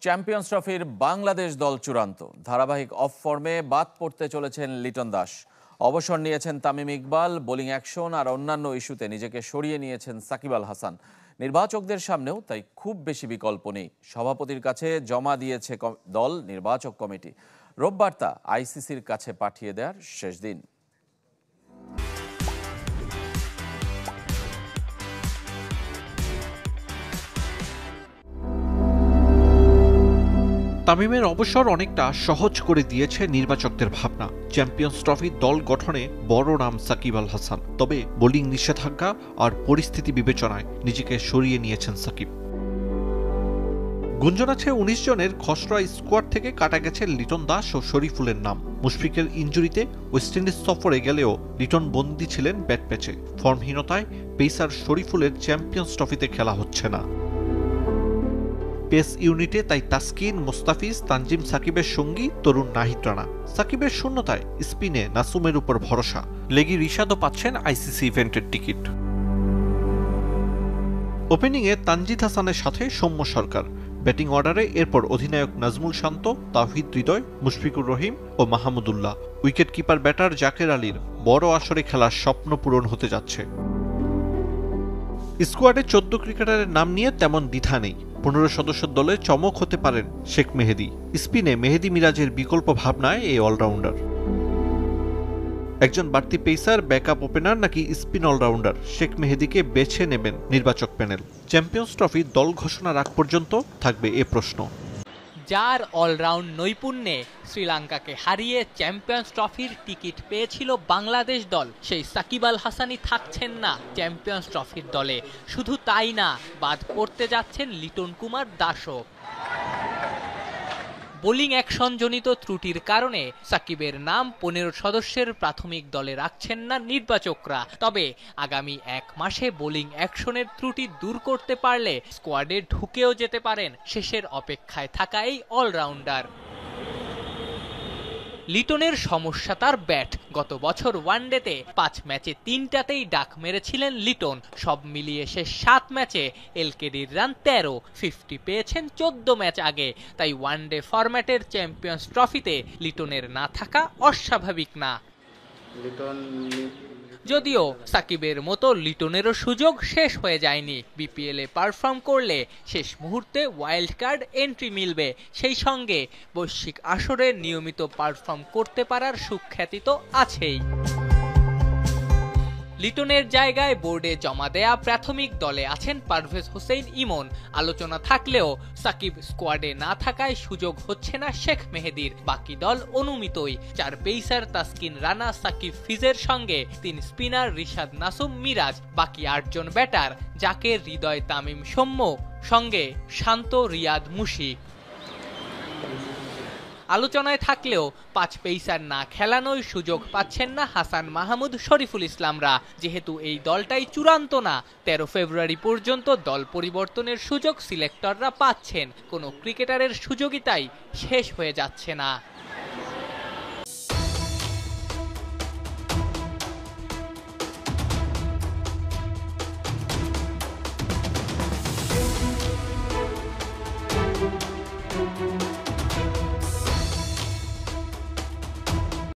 Champions ট্রফির বাংলাদেশ দল চূড়ান্ত। ধারাবাহিক অফ ফর্মে বাদ পড়তে চলেছেন লিটন দাস। অবসর নিয়েছেন তামিম ইকবাল। বোলিং অ্যাকশন আর অন্যান্য ইস্যুতে নিজেকে সরিয়ে নিয়েছেন সাকিব আল হাসান। নির্বাচকদের সামনেও তাই খুব বেশি বিকল্প নেই। সভাপতির কাছে জমা দিয়েছে দল নির্বাচক কমিটি। রোববার তা আইসিসির কাছে পাঠিয়ে দেওয়ার শেষ দিন। তামিমের অবসর অনেকটা সহজ করে দিয়েছে নির্বাচকদের ভাবনা। চ্যাম্পিয়ন্স ট্রফি দল গঠনে বড় নাম সাকিব আল হাসান, তবে বোলিং নিষেধাজ্ঞা আর পরিস্থিতি বিবেচনায় নিজেকে সরিয়ে নিয়েছেন সাকিব। গুঞ্জন আছে ১৯ জনের খসড়া স্কোয়াড থেকে কাটা গেছে লিটন দাস ও শরীফুলের নাম। মুশফিকের ইনজুরিতে ওয়েস্ট ইন্ডিজ সফরে গেলেও লিটন বন্দী ছিলেন ব্যাট প্যাচে। ফর্মহীনতায় পেসার শরীফুলের চ্যাম্পিয়ন্স ট্রফিতে খেলা হচ্ছে না। পেস ইউনিটে তাই তাসকিন, মোস্তাফিজ, তানজিম সাকিবের সঙ্গী তরুণ নাহিদ রানা। সাকিবের শূন্যতায় স্পিনে নাসুমের উপর ভরসা। লেগি রিশাদও পাচ্ছেন আইসিসি ইভেন্টের টিকিট। ওপেনিংয়ে তানজিদ হাসানের সাথে সৌম্য সরকার। ব্যাটিং অর্ডারে এরপর অধিনায়ক নাজমুল শান্ত, তাওহিদ হৃদয়, মুশফিকুর রহিম ও Mahmudullah. Wicket keeper batter Jaker আলীর বড় আসরে খেলার স্বপ্ন পূরণ হতে যাচ্ছে। স্কোয়াডে 14 ক্রিকেটারের নাম নিয়ে তেমন দ্বিধা নেই। 15 সদস্যের দলে চমক হতে পারেন শেখ মেহেদী। স্পিনে মেহেদী মিরাজের বিকল্প ভাবনায় এই অলরাউন্ডার। একজন বাড়তি পেসার, ব্যাকআপ ওপেনার নাকি স্পিন অলরাউন্ডার, শেখ মেহেদীকে বেছে নেবেন নির্বাচক প্যানেল। চ্যাম্পিয়ন্স ট্রফি দল ঘোষণার আগ পর্যন্ত থাকবে এ প্রশ্ন। যার অলরাউন্ড নৈপুণ্যে শ্রীলঙ্কাকে হারিয়ে চ্যাম্পিয়ন্স ট্রফির টিকিট পেয়েছিল বাংলাদেশ দল, সেই সাকিব আল হাসানই থাকছেন না চ্যাম্পিয়ন্স ট্রফির দলে। শুধু তাই না, বাদ পড়তে যাচ্ছেন লিটন কুমার দাসও। বোলিং অ্যাকশন জনিত ত্রুটির কারণে সাকিবের নাম 15 সদস্যের প্রাথমিক দলে রাখছেন না নির্বাচকরা। তবে আগামী 1 মাসে বোলিং অ্যাকশনের ত্রুটি দূর করতে পারলে স্কোয়াডে ঢুকেও যেতে পারেন শেষের অপেক্ষায় থাকা এই অলরাউন্ডার। লিটনের সমস্যা তার ব্যাট। গত বছর ওয়ানডেতে 5 ম্যাচে 3টাতেই ডাক মেরেছিলেন লিটন। সব মিলিয়ে শেষ 7 ম্যাচে এলকেডির রান 13, 50 পেয়েছেন 14 ম্যাচ আগে। তাই ওয়ানডে ফরম্যাটের চ্যাম্পিয়ন্স ট্রফিতে লিটনের না থাকা অস্বাভাবিক না। যদিও সাকিবের মতো লিটনেরও সুযোগ শেষ হয়ে যায়নি। বিপিএলে পারফর্ম করলে শেষ মুহূর্তে ওয়াইল্ড কার্ড এন্ট্রি মিলবে। সেই সঙ্গে বৈশ্বিক আসরে নিয়মিত পারফর্ম করতে পারার সুখ্যাতি তো আছেই। লিটনের জায়গায় বোর্ডে জমা দেয়া প্রাথমিক দলে আছেন পারভেজ হোসেন ইমন। আলোচনা থাকলেও সাকিব স্কোয়াডে না থাকায় সুযোগ হচ্ছে না শেখ মেহেদীর। বাকি দল অনুমিতই। 4 পেসার তাসকিন, রানা, সাকিব, ফিজের সঙ্গে 3 স্পিনার রিশাদ, নাসুম, মিরাজ। বাকি 8 জন ব্যাটার জাকের, হৃদয়, তামিম, সৌম্য, সঙ্গে শান্ত, রিয়াদ, মুশিক। আলোচনায় থাকলেও 5 পেসার না খেলানোই সুযোগ পাচ্ছেন না হাসান মাহমুদ, শরীফুল ইসলামরা। যেহেতু এই দলটাই চূড়ান্ত না, 13 ফেব্রুয়ারি পর্যন্ত দল পরিবর্তনের সুযোগ সিলেক্টররা পাচ্ছেন। কোনো ক্রিকেটারের সুযোগই তাই শেষ হয়ে যাচ্ছে না।